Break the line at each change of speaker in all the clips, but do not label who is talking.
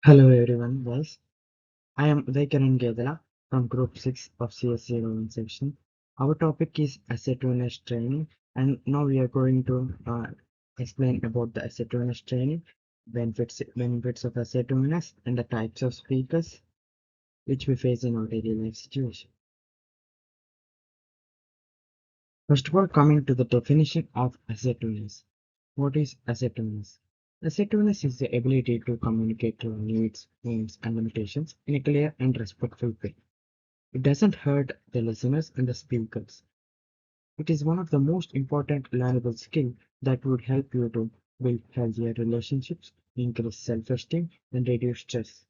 Hello everyone, guys. I am Uday Kiran Gedela from Group 6 of CS01 section. Our topic is assertiveness training, and now we are going to explain about the assertiveness training, benefits of assertiveness, and the types of speakers which we face in our daily life situation. First of all, coming to the definition of assertiveness. What is assertiveness? Assertiveness is the ability to communicate your needs, aims, and limitations in a clear and respectful way. It doesn't hurt the listeners and the speakers. It is one of the most important learnable skills that would help you to build healthier relationships, increase self-esteem, and reduce stress.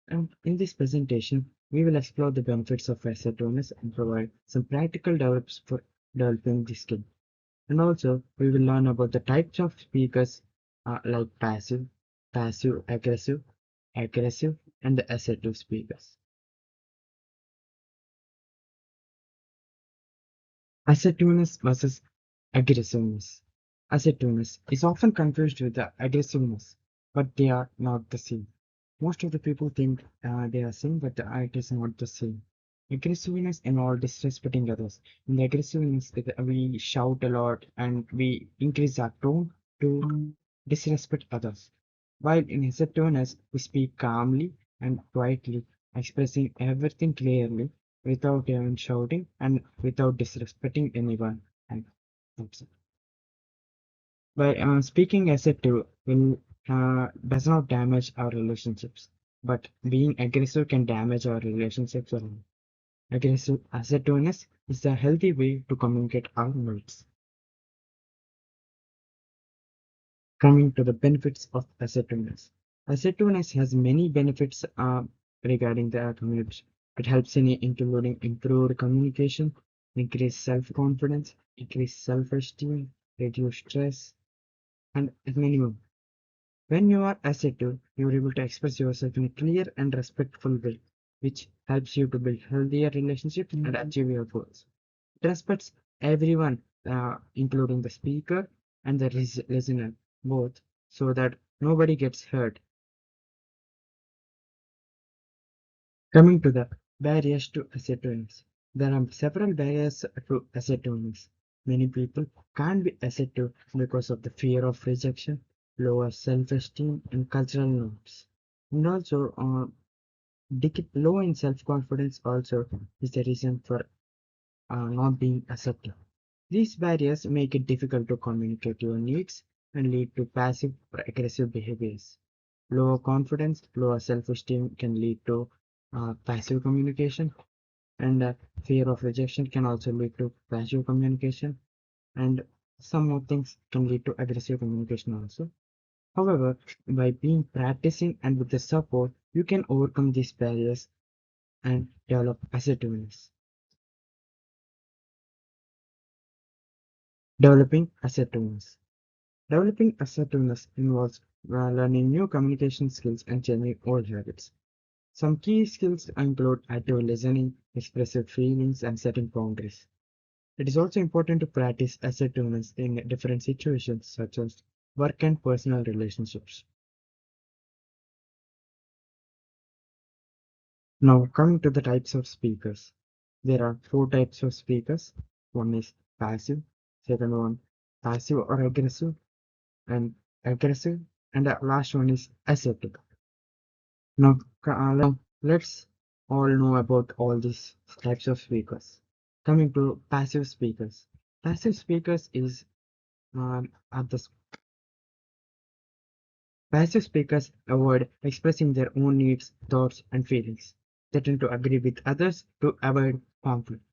And in this presentation, we will explore the benefits of assertiveness and provide some practical tips for developing this skill. And also, we will learn about the types of speakers like passive, aggressive, and the assertive speakers. Assertiveness versus aggressiveness. Assertiveness is often confused with the aggressiveness, but they are not the same. Most of the people think they are same, but it is not the same. Aggressiveness involves disrespecting others. In the aggressiveness, we shout a lot and we increase our tone to disrespect others. While in assertiveness, we speak calmly and quietly, expressing everything clearly without even shouting and without disrespecting anyone. And that's it. By speaking assertive will does not damage our relationships, but being aggressive can damage our relationships. Aggressive assertiveness is a healthy way to communicate our needs. Coming to the benefits of assertiveness. Assertiveness has many benefits regarding the community. It helps in including improved communication, increase self-confidence, increase self-esteem, reduce stress, and many more. When you are assertive, you are able to express yourself in a clear and respectful way, which helps you to build healthier relationships and achieve your goals. It respects everyone, including the speaker and the listener, both, so that nobody gets hurt. Coming to the barriers to assertiveness. There are several barriers to assertiveness. Many people can't be assertive because of the fear of rejection, lower self-esteem, and cultural norms. And also, low in self-confidence also is the reason for not being assertive. These barriers make it difficult to communicate your needs and lead to passive or aggressive behaviors. Lower confidence, lower self-esteem can lead to passive communication, and fear of rejection can also lead to passive communication, and some more things can lead to aggressive communication also. However, by being practicing and with the support, you can overcome these barriers and develop assertiveness. Developing assertiveness. Developing assertiveness involves learning new communication skills and changing old habits. Some key skills include active listening, expressive feelings, and setting boundaries. It is also important to practice assertiveness in different situations such as work and personal relationships. Now, coming to the types of speakers. There are four types of speakers. One is passive, second one passive or and aggressive, and the last one is assertive. Now, let's all know about all these types of speakers. Coming to passive speakers. Passive speakers is at the Passive speakers avoid expressing their own needs, thoughts, and feelings. They tend to agree with others to avoid conflict.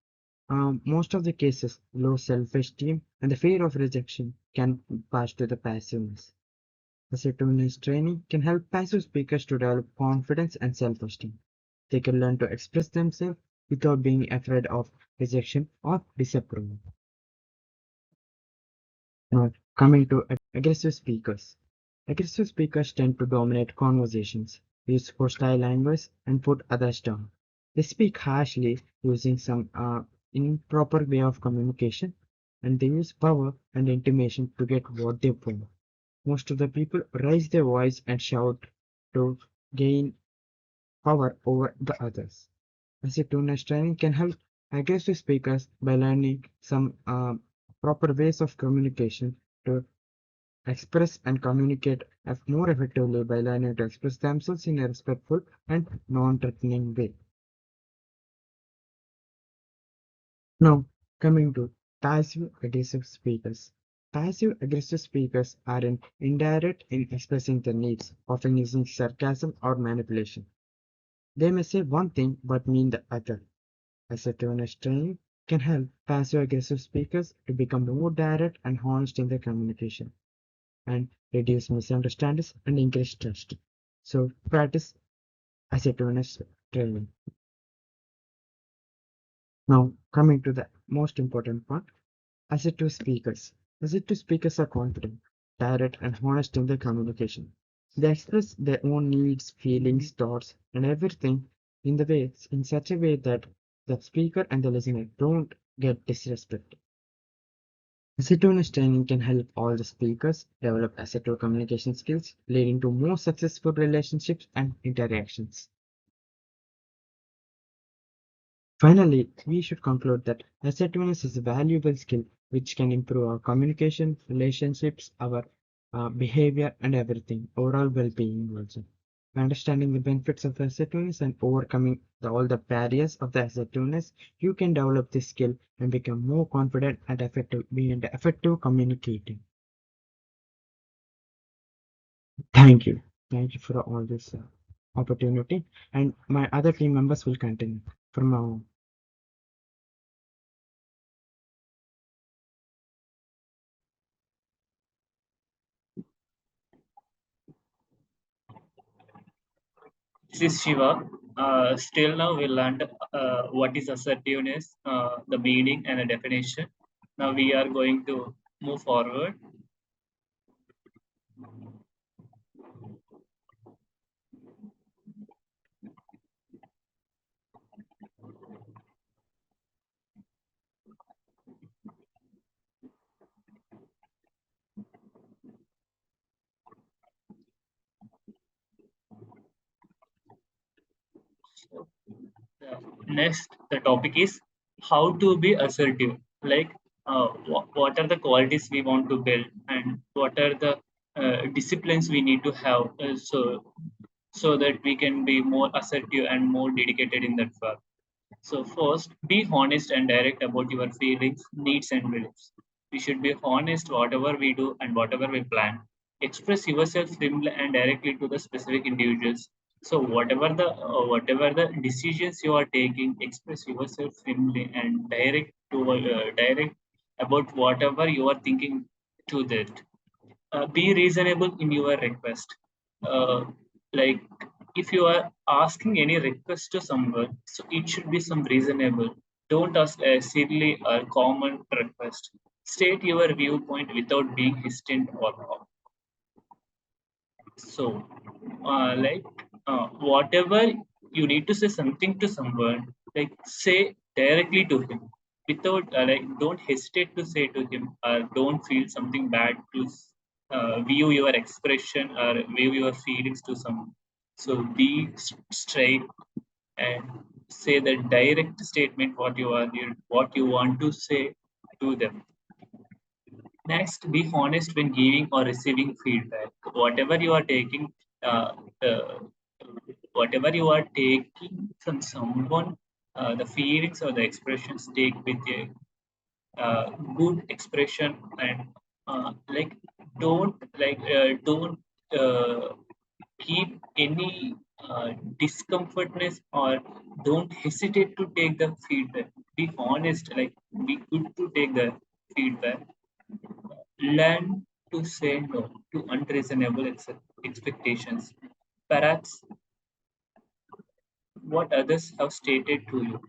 Most of the cases, low self-esteem and the fear of rejection can pass to the passiveness. Assertiveness training can help passive speakers to develop confidence and self-esteem. They can learn to express themselves without being afraid of rejection or disapproval. Now, coming to aggressive speakers. Aggressive speakers tend to dominate conversations, use hostile language, and put others down. They speak harshly, using some improper way of communication, and they use power and intimidation to get what they want. Most of the people raise their voice and shout to gain power over the others. Assertiveness training can help aggressive speakers by learning some proper ways of communication to express and communicate more effectively by learning to express themselves in a respectful and non-threatening way. Now, coming to passive aggressive speakers. Passive aggressive speakers are indirect in expressing their needs, often using sarcasm or manipulation. They may say one thing but mean the other. Assertiveness training can help passive aggressive speakers to become more direct and honest in their communication and reduce misunderstandings and increase trust. So, practice assertiveness training. Now, coming to the most important part, assertive speakers. Assertive speakers are confident, direct, and honest in their communication. They express their own needs, feelings, thoughts, and everything in such a way that the speaker and the listener don't get disrespected. Assertiveness training can help all the speakers develop assertive communication skills, leading to more successful relationships and interactions. Finally, we should conclude that assertiveness is a valuable skill which can improve our communication, relationships, our behavior, and everything, overall well being also. By understanding the benefits of assertiveness and overcoming all the barriers of the assertiveness, you can develop this skill and become more confident and effective, being effective communicating. Thank you. Thank you for all this opportunity. And my other team members will continue from now on.
This is Shiva. Still now we learned what is assertiveness, the meaning and the definition. Now we are going to move forward. Next, the topic is how to be assertive. Like, what are the qualities we want to build, and what are the disciplines we need to have, so that we can be more assertive and more dedicated in that work. So first, be honest and direct about your feelings, needs, and beliefs. We should be honest whatever we do and whatever we plan. Express yourself simply and directly to the specific individuals. So whatever the decisions you are taking, express yourself simply and direct about whatever you are thinking to that. Be reasonable in your request. Uh, like if you are asking any request to someone, so it should be some reasonable. Don't ask a silly or common request. State your viewpoint without being hesitant or so, whatever you need to say something to someone, like say directly to him, without don't hesitate to say to him, or don't feel something bad to view your expression or view your feelings to someone. So be straight and say the direct statement what you want to say to them. Next, be honest when giving or receiving feedback. Uh, uh, Whatever you are taking from someone, the feelings or the expressions, take with a good expression, and like don't uh, keep any discomfortness, or don't hesitate to take the feedback. Be honest, like be good to take the feedback. Learn to say no to unreasonable expectations. Perhaps what others have stated to you.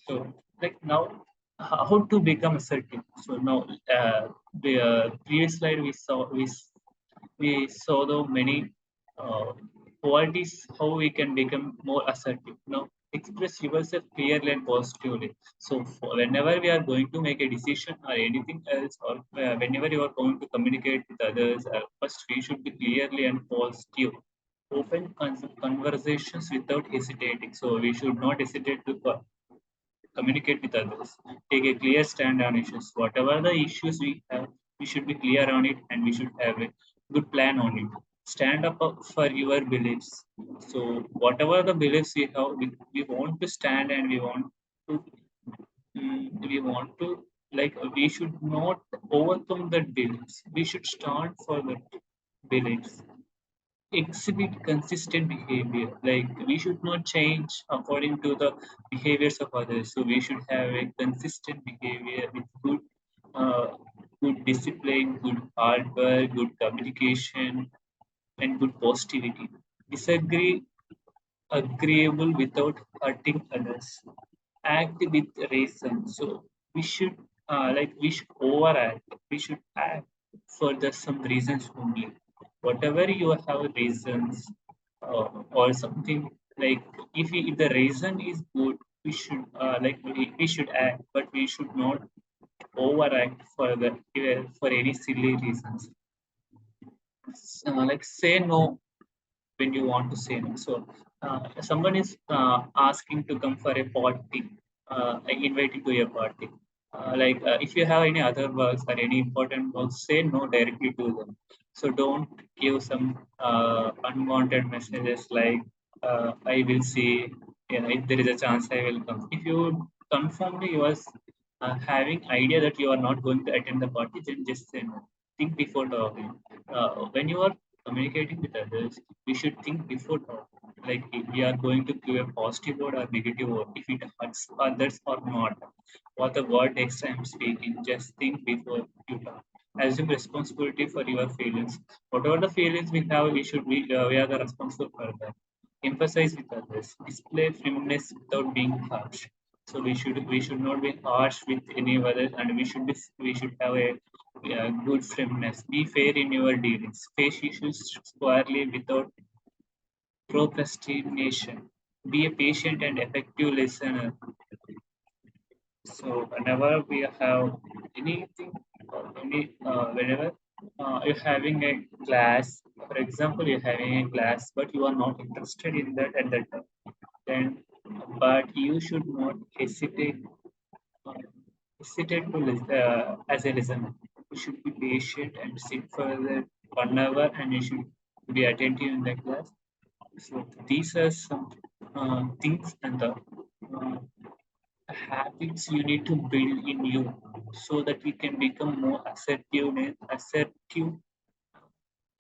So, like now, how to become assertive? So now, the previous slide we saw the many uh, qualities how we can become more assertive. Now, express yourself clearly and positively. So whenever we are going to make a decision or anything else, or whenever you are going to communicate with others, first we should be clearly and positive. Open conversations without hesitating. So we should not hesitate to communicate with others, take a clear stand on issues. Whatever the issues we have, we should be clear on it and we should have a good plan on it. Stand up for your beliefs. So, whatever the beliefs we have, we want to stand and to, we want to, like, we should not overcome that beliefs. We should stand for the beliefs, exhibit consistent behavior. Like we should not change according to the behaviors of others. So we should have a consistent behavior with uh, good discipline, good hard work, good communication, and good positivity. Disagree agreeable without hurting others. Act with reason. So we should we should overact. We should act for the some reasons only. Whatever you have reasons or something, like if the reason is good, we should we should act, but we should not overact for the for any silly reasons. Like say no when you want to say no. So, someone is asking to come for a party, like inviting to a party. If you have any other works or any important works, say no directly to them. So don't give some unwanted messages like I will see, yeah, if there is a chance I will come. If you confirm you are having idea that you are not going to attend the party, then just say no. Think before talking. When you are communicating with others, we should think before talking. Like if we are going to give a positive word or negative word, if it hurts others or not, what the word next time speaking, just think before you talk. Assume responsibility for your feelings. Whatever the feelings we have, we are the responsible for that. Emphasize with others. Display firmness without being harsh. So we should not be harsh with any other, and we should have a good firmness. Be fair in your dealings. Face issues squarely without procrastination. Be a patient and effective listener. So whenever we have anything, whenever you're having a class, for example, you're having a class, but you are not interested in that at that time, then, but you should not uh, hesitate to listen, as a listener. You should be patient and sit for the 1 hour, and you should be attentive in the class. So these are some things and the uh, habits you need to build in you so that we can become more assertive,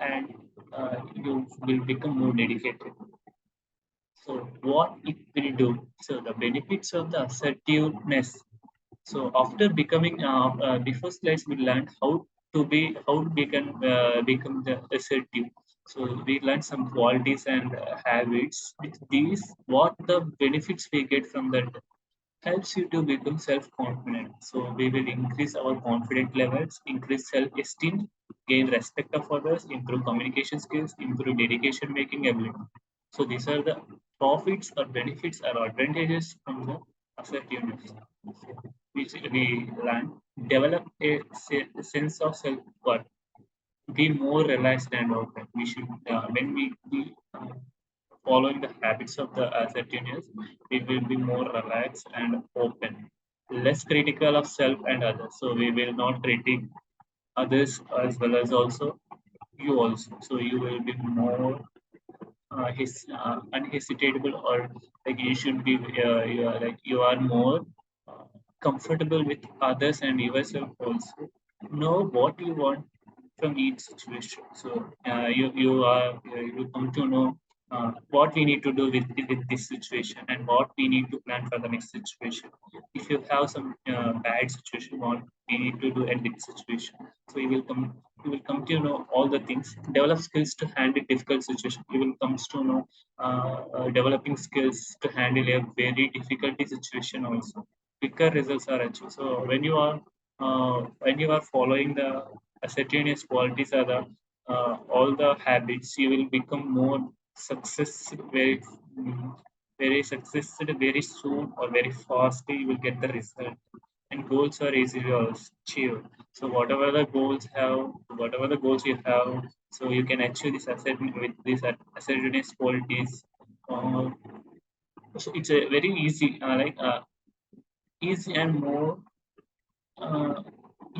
and you will become more dedicated. So what it will do? So the benefits of the assertiveness. So after becoming, before slides, we learned how we can become the assertive. So we learned some qualities and habits. With these, what the benefits we get from that helps you to become self-confident. So we will increase our confidence levels, increase self-esteem, gain respect of others, improve communication skills, improve dedication making ability. So these are the profits or benefits or advantages from the assertiveness. Which we learn, develop a sense of self-worth, be more relaxed and open. We should, when we be following the habits of the assertiveness, we will be more relaxed and open, less critical of self and others. So we will not critique others as well as also you also. So you will be more unhesitable, or like you should be you are more uh, comfortable with others and yourself also. Know what you want from each situation. So you come to know what we need to do with this situation and what we need to plan for the next situation. If you have some bad situation, what we need to do at this situation. So you will come to know all the things. Develop skills to handle difficult situations. You will come to know developing skills to handle a very difficult situation also. Quicker results are achieved. So when you are following the ascertainous qualities are the all the habits, you will become more success very very successful very soon or very fast, you will get the result. And goals are easy to achieve. So whatever the goals you have, so you can achieve this asset with these assertiveness qualities. Uh, so it's a very easy, easy and more uh,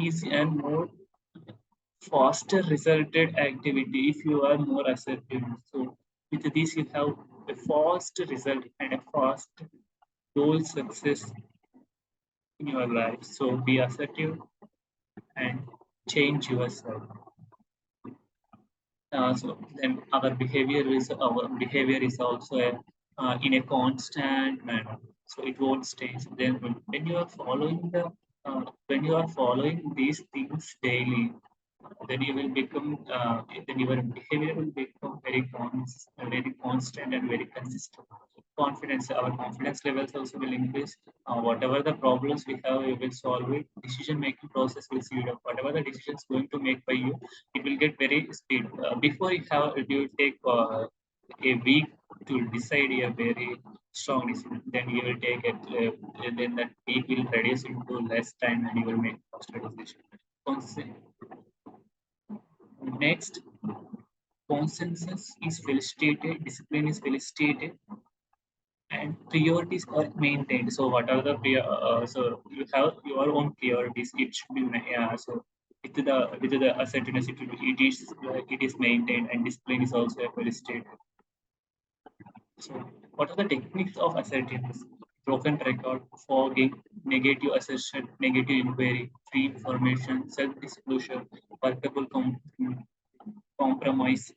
easy and more faster resulted activity if you are more assertive. So with this you have a fast result and a fast goal success in your life. So be assertive and change yourself. So then our behavior is also in a constant manner. So it won't stay. So then when you are following when you are following these things daily, then you will become then your behavior will become very constant and very consistent. Our confidence levels also will increase. Whatever the problems we have, we will solve it. Decision making process will speed up. Whatever the decisions going to make by you, it will get very speed. Before you take a week to decide a very strong decision, then you will take it. Then that week will reduce into less time, and you will make faster decision. Conse- Next, consensus is felicitated, discipline is felicitated, and priorities are maintained. So what are the so you have your own priorities. It should be so with the assertiveness, it is maintained, and discipline is also felicitated. So what are the techniques of assertiveness? Broken record, fogging, negative assertion, negative inquiry, free information, self-disclosure, workable compromise.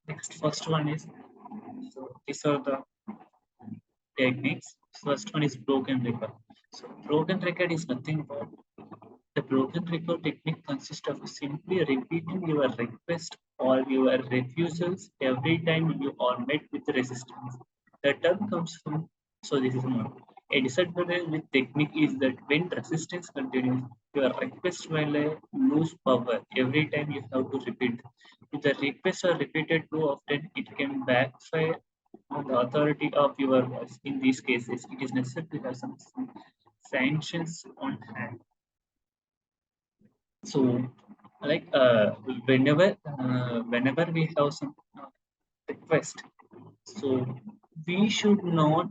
Next, first one is, so these are the techniques. First one is broken record. So broken record is nothing but the broken record technique consists of simply repeating your request or your refusals every time you are met with resistance. The term comes from, so this is one. A disadvantage with technique is that when resistance continues, your request will lose power every time you have to repeat. If the requests are repeated too often, it can backfire on the authority of your voice. In these cases, it is necessary to have some sanctions on hand. So, like whenever we have some request, so we should not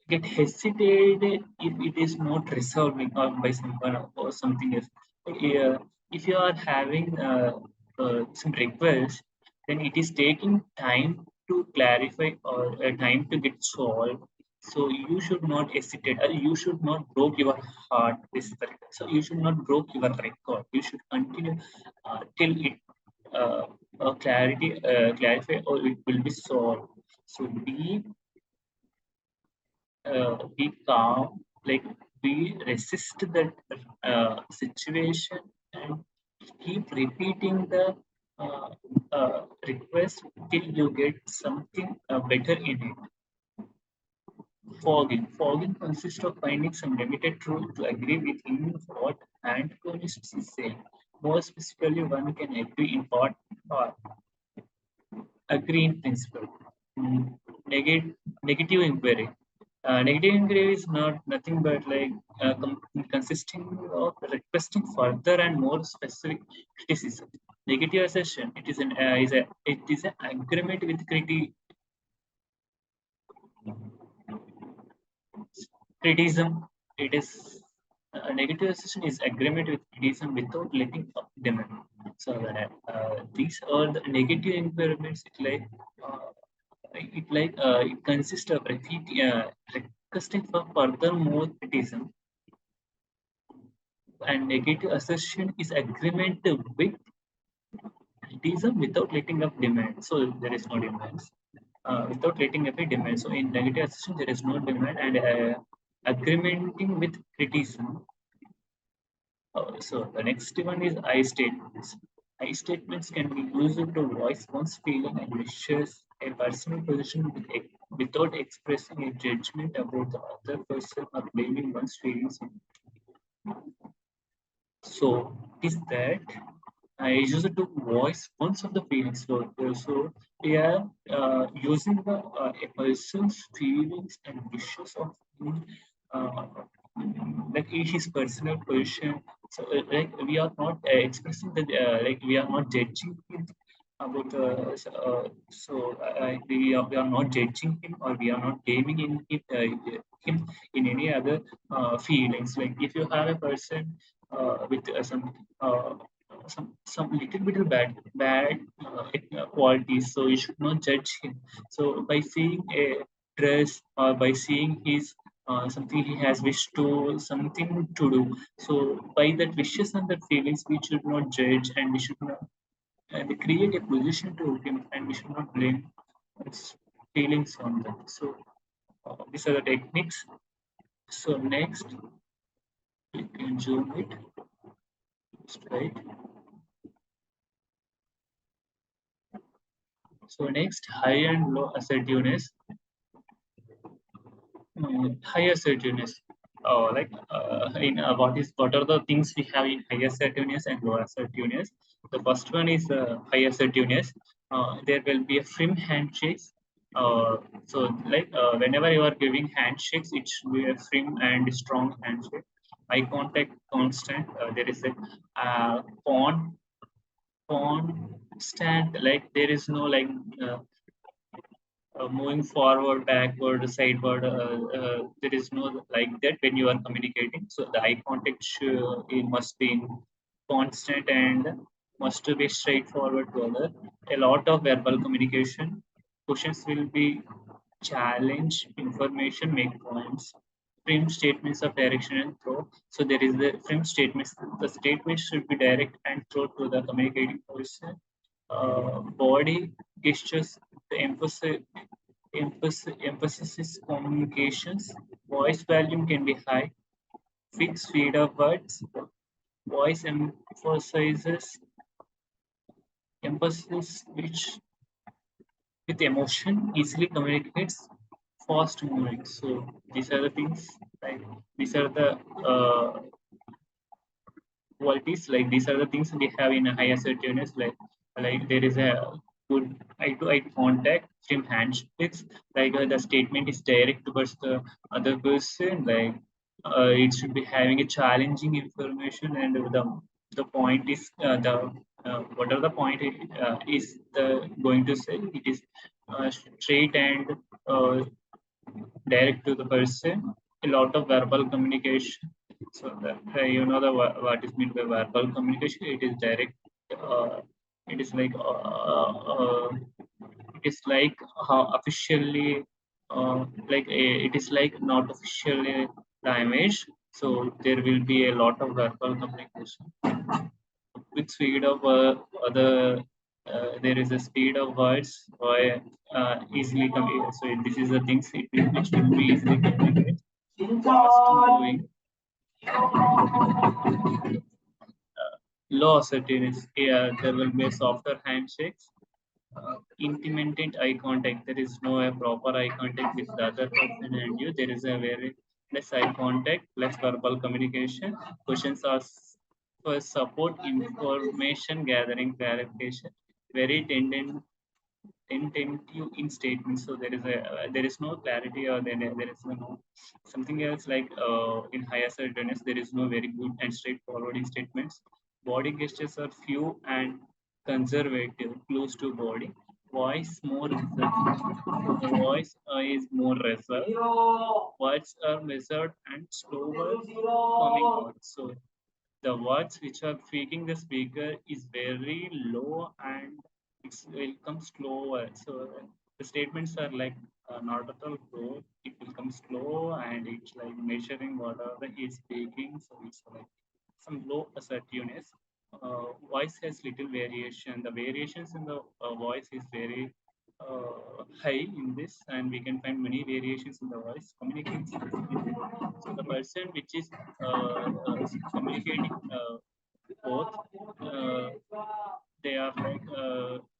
get hesitated if it is not resolving or by someone or something else. If you are having some request, then it is taking time to clarify or time to get solved. So you should not hesitate, or you should not broke your heart. This is the request. So you should not broke your record. You should continue till it clarify or it will be solved. So be calm, like we resist that situation and keep repeating the uh, request till you get something better in it. Fogging consists of finding some limited truth to agree with in what antagonists is saying. More specifically, one can agree in part or agree in principle. Mm, negative inquiry. Negative inquiry is not nothing but like consisting of requesting further and more specific criticism. Negative assertion. It is an agreement with criticism. It is a negative assertion is agreement with criticism without letting up demand. So these are the negative environments. It consists of requesting for further more criticism, and negative assertion is agreement with criticism without letting up demand. So there is no demand. Without letting up a demand. So in negative assertion there is no demand, and agreementing with criticism. So the next one is I statements. I statements can be used to voice one's feeling and wishes a personal position without expressing a judgment about the other person or blaming one's feelings. So is that. I used to voice once of the feelings. So we are using a person's feelings and wishes of him, uh, like in his personal position. So like we are not expressing that, like we are not judging him about we are not judging him, or we are not gaming him in any other feelings. Like if you have a person with uh, some little bit of qualities, so you should not judge him. So by seeing a dress, or by seeing his something he has wished to, something to do, so by that wishes and the feelings, we should not judge, and we should not create a position to him, and we should not blame his feelings on that. So these are the techniques. So next, you can zoom it, right? So next, high and low assertiveness. High assertiveness. What are the things we have in high assertiveness and low assertiveness? The first one is high assertiveness. There will be a firm handshakes. Whenever you are giving handshakes, it should be a firm and strong handshake. Eye contact constant. There is a con constant. Like there is no uh, moving forward, backward, sideward. There is no like that when you are communicating. So the eye contact it must be constant and must be straightforward to other. A lot of verbal communication. Questions will be challenge, information, make points. Frame statements of direction and throw. So there is the frame statements. The statements should be direct and throw to the communicating person. Body gestures, the emphasis is communications. Voice volume can be high. Fixed speed of words. Voice emphasizes emphasis which with emotion easily communicates fast moving. So these are the things, like these are the qualities, like these are the things we have in a high assertiveness. Like there is a good eye to eye contact from handshakes. Like the statement is direct towards the other person. Like it should be having a challenging information, and the point is the what are the point is the going to say. It is straight and uh, direct to the person. A lot of verbal communication. So what is meant by verbal communication. It is direct. Uh, it is like it is like how officially it is like not officially damaged. So there will be a lot of verbal communication with speed of other. There is a speed of words or easily communicate. So this is the things which will be easily communicated. Fast moving, low assertiveness. Yeah, there will be a softer handshakes. Intimate eye contact. There is no a proper eye contact with the other person and you. There is a very less eye contact, less verbal communication. Questions are for support, information gathering, clarification. Very tentative in statements. So there is no clarity, or there is no something else. Like in higher assertiveness, there is no very good and straightforward in statements. Body gestures are few and conservative, close to body. Voice more reserved. The voice is more reserved. Words are measured and slower coming out. So the words which are speaking the speaker is very low, and it will come slower. So the statements are like not at all slow. It will come slow, and it's like measuring whatever he's speaking. So it's like some low assertiveness. Voice has little variation. The variations in the voice is very high in this, and we can find many variations in the voice. Communicates easily. So the person which is communicating both, uh, they are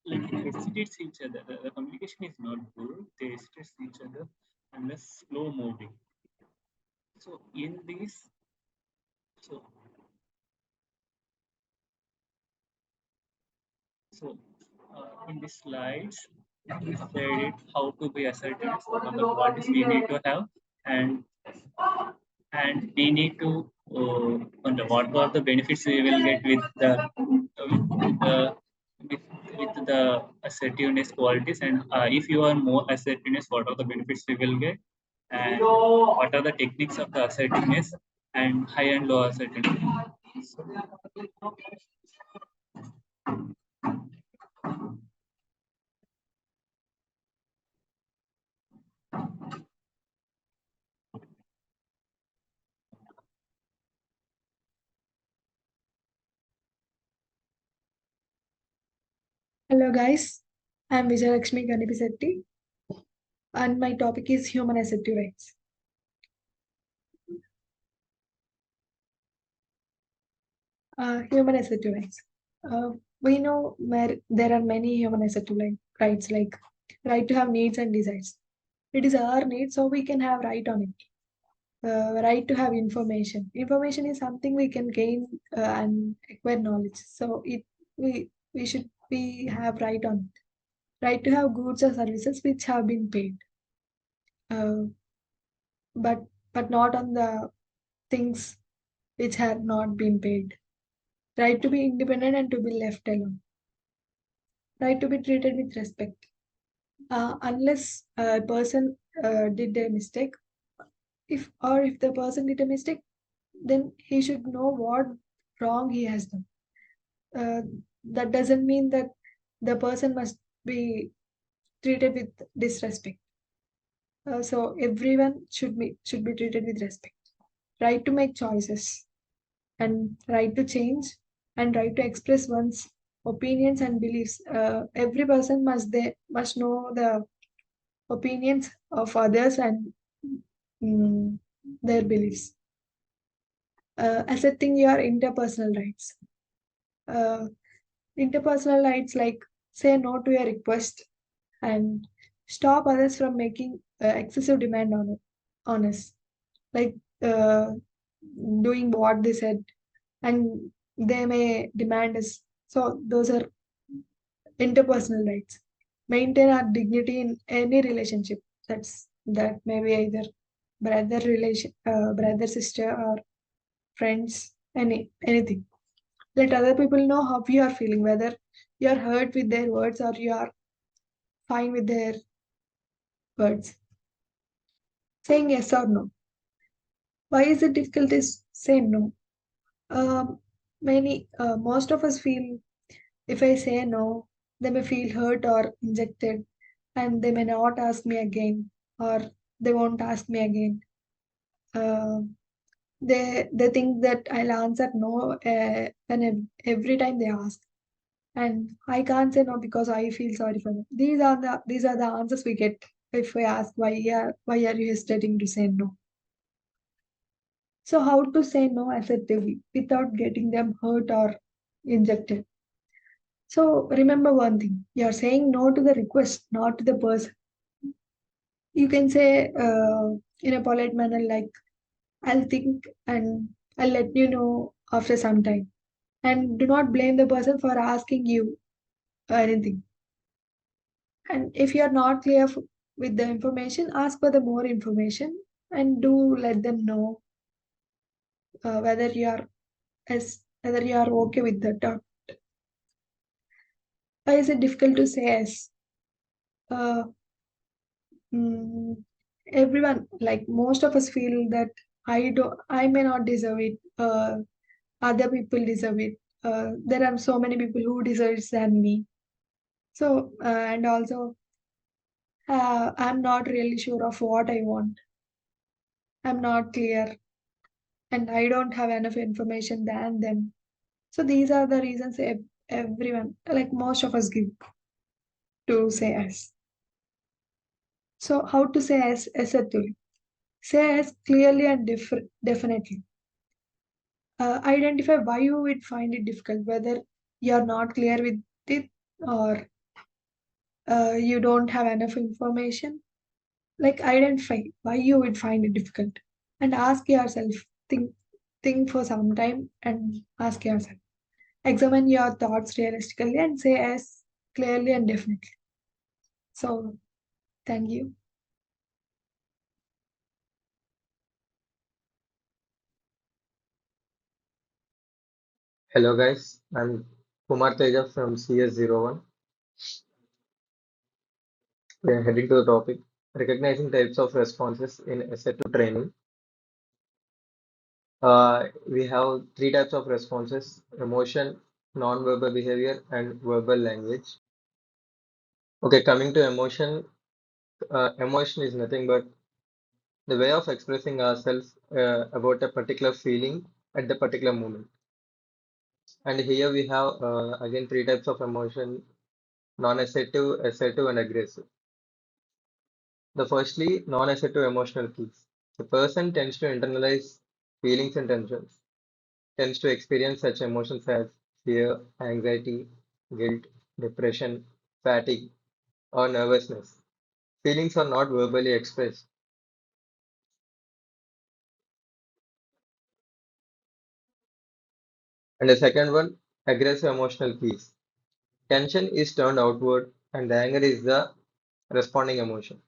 like hesitates each other. The communication is not good. They hesitate each other unless slow moving. So in this, so So, in the slides, we said it how to be assertive, what are the qualities we need to have, and we need to wonder what are the benefits we will get with the with, with the assertiveness qualities, and if you are more assertiveness, what are the benefits we will get, and what are the techniques of the assertiveness, and high and low assertiveness.
Hello guys, I'm Vijayalakshmi Ganipisetty and my topic is human assertive rights. Human assertive rights. We know there are many human assertive rights like right to have needs and desires. It is our need, so we can have right on it. Right to have information. Information is something we can gain and acquire knowledge. So we should be have right on it. Right to have goods or services which have been paid. Uh, but not on the things which have not been paid. Right to be independent and to be left alone. Right to be treated with respect. Unless a person did a mistake, if the person did a mistake, then he should know what wrong he has done. Uh, that doesn't mean that the person must be treated with disrespect. So everyone should be treated with respect. Right to make choices and right to change and right to express one's opinions and beliefs. Every person must know the opinions of others and mm, their beliefs. Accepting your interpersonal rights. Uh, Interpersonal rights like say no to a request and stop others from making excessive demand on us, like uh, doing what they said and they may demand us. So those are interpersonal rights. Maintain our dignity in any relationship. That may be either brother sister or friends, anything. Let other people know how you are feeling, whether you are hurt with their words or you are fine with their words. Saying yes or no. Why is it difficult to say no? Um, most of us feel if I say no, they may feel hurt or injected, and they may not ask me again, or they won't ask me again. Uh, they think that I'll answer no every time they ask, and I can't say no because I feel sorry for them. These are the answers we get if we ask why are you hesitating to say no. So how to say no assertively without getting them hurt or injected? So remember one thing, you're saying no to the request, not to the person. You can say in a polite manner, like, I'll think and I'll let you know after some time. And do not blame the person for asking you anything. And if you're not clear with the information, ask for the more information and do let them know whether whether you are okay with that or why is it difficult to say yes. Uh, Mm, Everyone, like most of us, feel that I may not deserve it. Other people deserve it. There are so many people who deserve it than me. So, and also, I'm not really sure of what I want. I'm not clear, and I don't have enough information than them. So these are the reasons everyone, like most of us, give to say yes. So how to say yes assertively? Say yes clearly and definitely. Identify why you would find it difficult, whether you're not clear with it or you don't have enough information. Like identify why you would find it difficult and ask yourself, think for some time and ask yourself. Examine your thoughts realistically and say as clearly and definitely. So, thank you.
Hello guys, I'm Kumar Teja from CS01. We are heading to the topic recognizing types of responses in assertive training. We have three types of responses: emotion, non-verbal behavior, and verbal language. Okay, coming to emotion, emotion is nothing but the way of expressing ourselves about a particular feeling at the particular moment. And here we have again three types of emotion: non-assertive, assertive, and aggressive. The firstly, non-assertive emotional keys. The person tends to internalize feelings and tensions, tends to experience such emotions as fear, anxiety, guilt, depression, fatigue, or nervousness. Feelings are not verbally expressed. And the second one, aggressive emotional keys. Tension is turned outward and the anger is the responding emotion.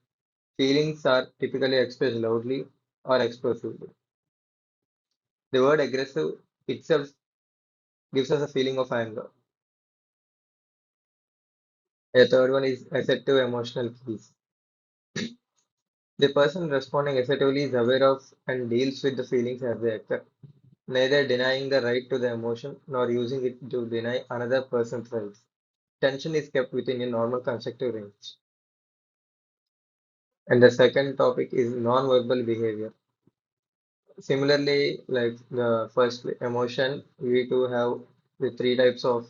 Feelings are typically expressed loudly or explosively. The word aggressive itself gives us a feeling of anger. A third one is assertive emotional keys. The person responding assertively is aware of and deals with the feelings as they occur, neither denying the right to the emotion nor using it to deny another person's rights. Tension is kept within a normal constructive range. And the second topic is non-verbal behavior. Similarly, like the first emotion, we too have the three types of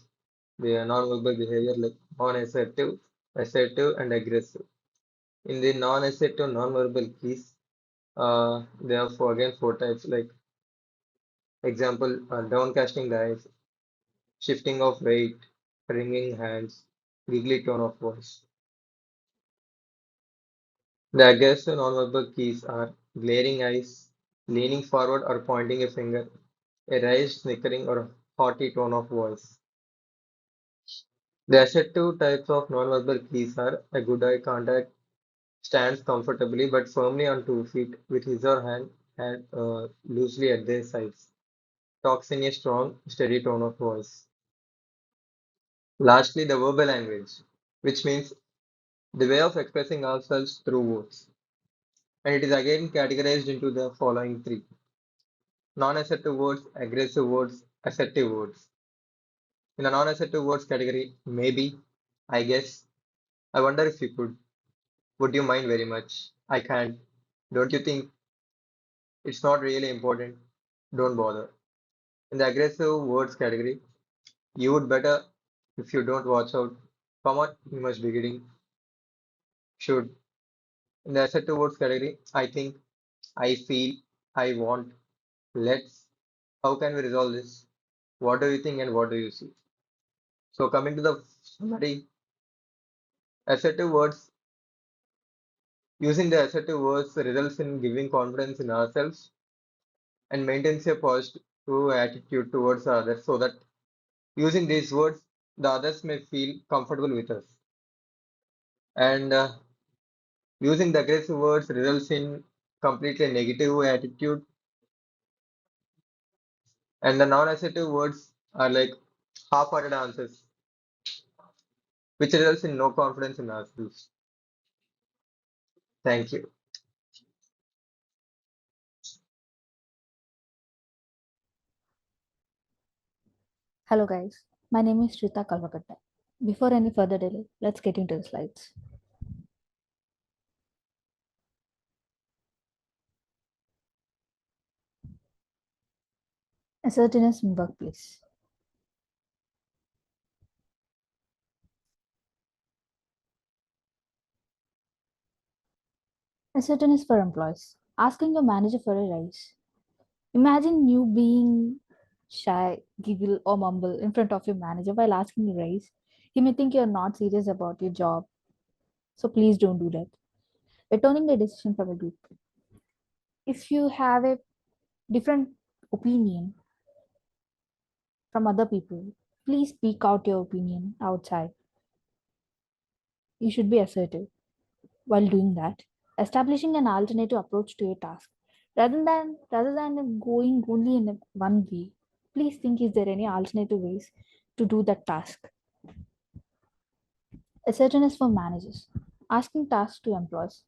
the non-verbal behavior like non-assertive, assertive, and aggressive. In the non-assertive, non-verbal keys, there are again four types like example downcasting the eyes, shifting of weight, wringing hands, giggly tone of voice. The aggressive non-verbal keys are glaring eyes, leaning forward or pointing a finger, a raised snickering or haughty tone of voice. The assertive types of non-verbal keys are a good eye contact, stands comfortably but firmly on 2 feet with his or hand loosely at their sides. Talks in a strong, steady tone of voice. Lastly, the verbal language, which means the way of expressing ourselves through words. And it is again categorized into the following three: non assertive words, aggressive words, assertive words. In the non assertive words category, maybe, I guess, I wonder if you could, would you mind very much? I can't. Don't you think it's not really important? Don't bother. In the aggressive words category, you would better if you don't watch out. Come on, you must be kidding. Should. In the assertive words category, I think, I feel, I want, let's, how can we resolve this? What do you think and what do you see? So coming to the summary, assertive words, using the assertive words results in giving confidence in ourselves and maintains a positive attitude towards others so that using these words, the others may feel comfortable with us. And using the aggressive words results in completely negative attitude, and the non-assertive words are like half-hearted answers, which results in no confidence in ourselves. Thank you.
Hello guys, my name is Shrita Kalvagadda. Before any further delay, let's get into the slides. Assertiveness in workplace. Assertiveness for employees. Asking your manager for a raise. Imagine you being shy, giggle, or mumble in front of your manager while asking a raise. He may think you're not serious about your job, so please don't do that. Returning the decision from a group. If you have a different opinion from other people, Please speak out your opinion outside. You should be assertive. While doing that, establishing an alternative approach to a task rather than going only in one way. Please think, is there any alternative ways to do that task? Assertiveness for managers. Asking tasks to employees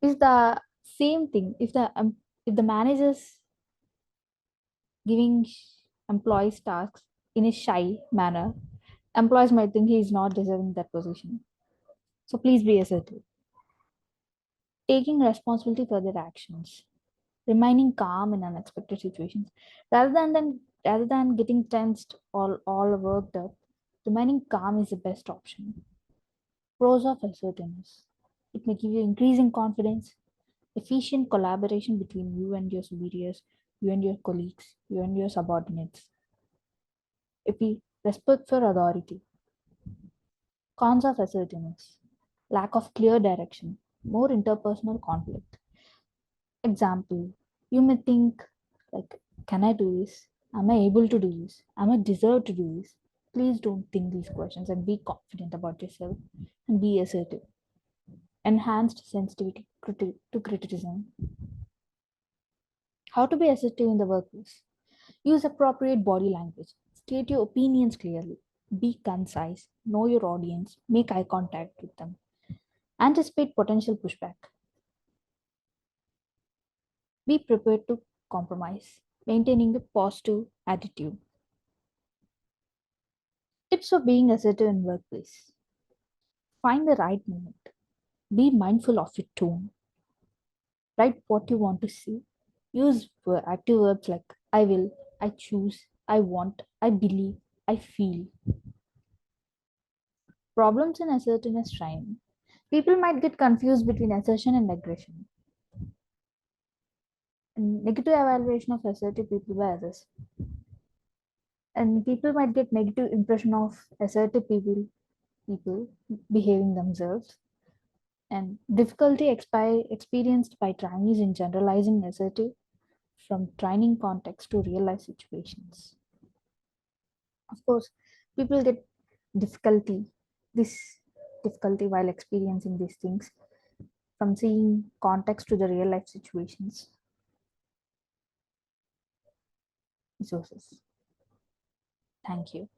is the same thing. If the managers giving employees tasks in a shy manner, employees might think he is not deserving that position. So please be assertive. Taking responsibility for their actions, remaining calm in unexpected situations, rather than getting tensed or all worked up. Remaining calm is the best option. Pros of assertiveness: it may give you increasing confidence, efficient collaboration between you and your superiors, you and your colleagues, you and your subordinates. If we respect for authority. Cons of assertiveness: lack of clear direction, more interpersonal conflict. Example, you may think like, can I do this? Am I able to do this? Am I deserve to do this? Please don't think these questions and be confident about yourself and be assertive. Enhanced sensitivity to criticism. How to be assertive in the workplace? Use appropriate body language. State your opinions clearly. Be concise. Know your audience. Make eye contact with them. Anticipate potential pushback. Be prepared to compromise, maintaining a positive attitude. Tips for being assertive in workplace. Find the right moment. Be mindful of your tone. Write what you want to say. Use active verbs like I will, I choose, I want, I believe, I feel. Problems in assertiveness training. People might get confused between assertion and aggression. And negative evaluation of assertive people by others. And people might get negative impression of assertive people behaving themselves, and difficulty experienced by trainees in generalizing assertive from training context to real life situations. Of course, people get difficulty this difficulty while experiencing these things from seeing context to the real life situations. Resources. Thank you.